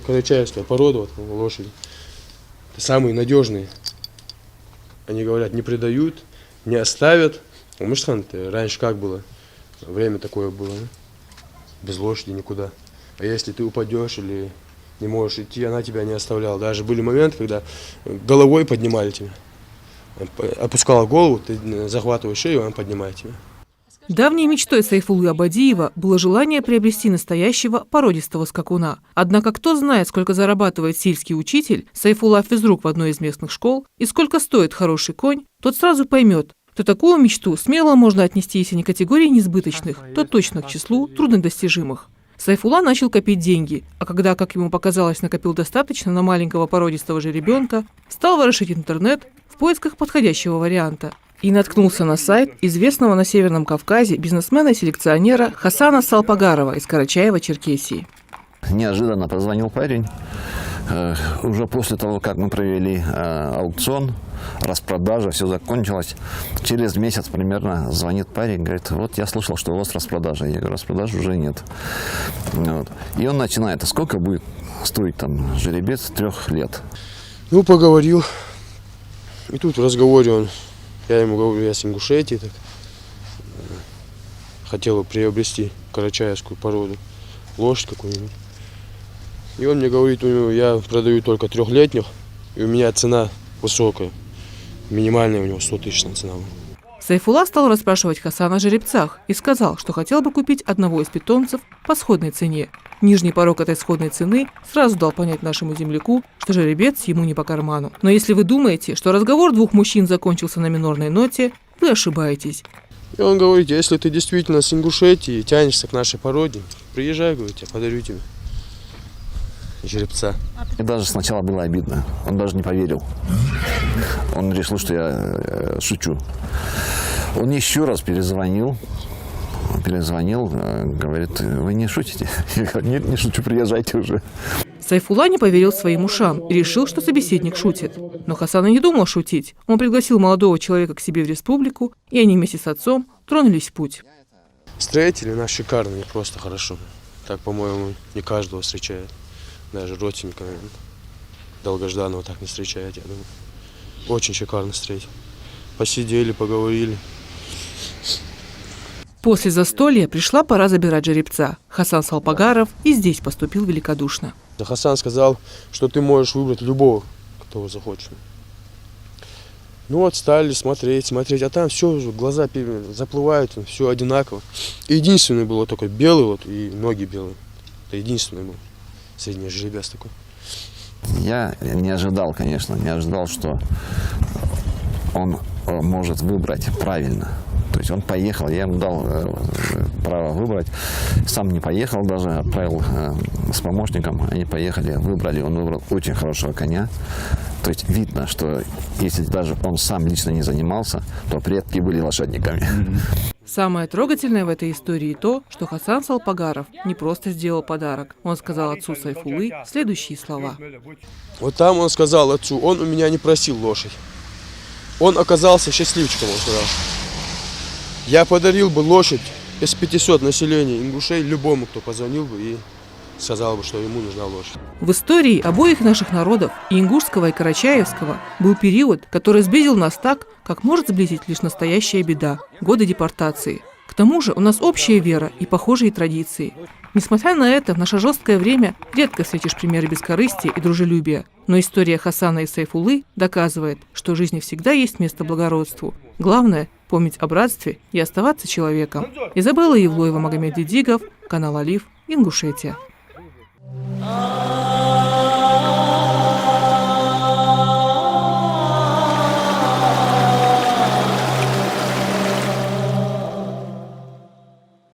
карачаевская порода, вот, лошади. Самые надежные. Они говорят, не предают, не оставят. У Мышхан-то раньше как было? Время такое было, да? Без лошади никуда. А если ты упадешь или не можешь идти, она тебя не оставляла. Даже были моменты, когда головой поднимали тебя. Опускала голову, ты захватываешь шею, он поднимает тебя. Давней мечтой Сайфулы Абадиева было желание приобрести настоящего породистого скакуна. Однако кто знает, сколько зарабатывает сельский учитель Сайфулла физрук в одной из местных школ и сколько стоит хороший конь, тот сразу поймет, что такую мечту смело можно отнести, если не к категории несбыточных, то точно к числу труднодостижимых. Сайфулла начал копить деньги, а когда, как ему показалось, накопил достаточно на маленького породистого жеребенка, стал ворошить интернет в поисках подходящего варианта. И наткнулся на сайт известного на Северном Кавказе бизнесмена-селекционера Хасана Салпагарова из Карачаева-Черкесии. Неожиданно позвонил парень. Уже после того, как мы провели аукцион, распродажа, все закончилось. Через месяц примерно звонит парень, говорит, вот я слышал, что у вас распродажа. Я говорю, распродажи уже нет. Вот. И он начинает, а сколько будет стоить там жеребец 3 лет? Ну, поговорил. И тут в разговоре я ему говорю, я с Ингушетии, так, хотел бы приобрести карачаевскую породу, лошадь какую-нибудь. И он мне говорит, я продаю только 3-летних, и у меня цена высокая, минимальная у него 100 тысяч цена. Сайфулла стал расспрашивать Хасана о жеребцах и сказал, что хотел бы купить одного из питомцев по сходной цене. Нижний порог этой сходной цены сразу дал понять нашему земляку, что жеребец ему не по карману. Но если вы думаете, что разговор двух мужчин закончился на минорной ноте, вы ошибаетесь. И он говорит, если ты действительно с Ингушетии тянешься к нашей породе, приезжай, говорит, я подарю тебе жеребца. И даже сначала было обидно, он даже не поверил. Он решил, что я шучу. Он еще раз перезвонил, говорит, вы не шутите? Я говорю, нет, не шучу, приезжайте уже. Сайфулла не поверил своим ушам и решил, что собеседник шутит. Но Хасан и не думал шутить. Он пригласил молодого человека к себе в республику, и они вместе с отцом тронулись в путь. Строители у нас шикарные, просто хорошо. Так, по-моему, не каждого встречает. Даже родственника долгожданного так не встречает, я думаю. Очень шикарно строить. Посидели, поговорили. После застолья пришла пора забирать жеребца. Хасан Салпагаров и здесь поступил великодушно. Хасан сказал, что ты можешь выбрать любого, кого захочешь. Ну вот, стали смотреть, а там все, глаза заплывают, все одинаково. И единственный был только белый, вот, и ноги белые. Это единственный был. Средний жеребец такой. Я не ожидал, конечно, что он может выбрать правильно. То есть он поехал, я ему дал право выбрать. Сам не поехал даже, отправил с помощником. Они поехали, выбрали. Он выбрал очень хорошего коня. То есть видно, что если даже он сам лично не занимался, то предки были лошадниками. Самое трогательное в этой истории то, что Хасан Салпагаров не просто сделал подарок. Он сказал отцу Сайфуллы следующие слова. Вот там он сказал отцу, он у меня не просил лошадь. Он оказался счастливчиком, он сказал. Я подарил бы лошадь из 500 населения ингушей любому, кто позвонил бы и сказал бы, что ему нужна лошадь. В истории обоих наших народов, и ингушского, и карачаевского, был период, который сблизил нас так, как может сблизить лишь настоящая беда – годы депортации. К тому же у нас общая вера и похожие традиции. Несмотря на это, в наше жесткое время редко встретишь примеры бескорыстия и дружелюбия. Но история Хасана и Сайфуллы доказывает, что в жизни всегда есть место благородству. Главное – помнить о братстве и оставаться человеком. Изабелла Евлоева, Магомед Дидигов, канал Алиф, Ингушетия.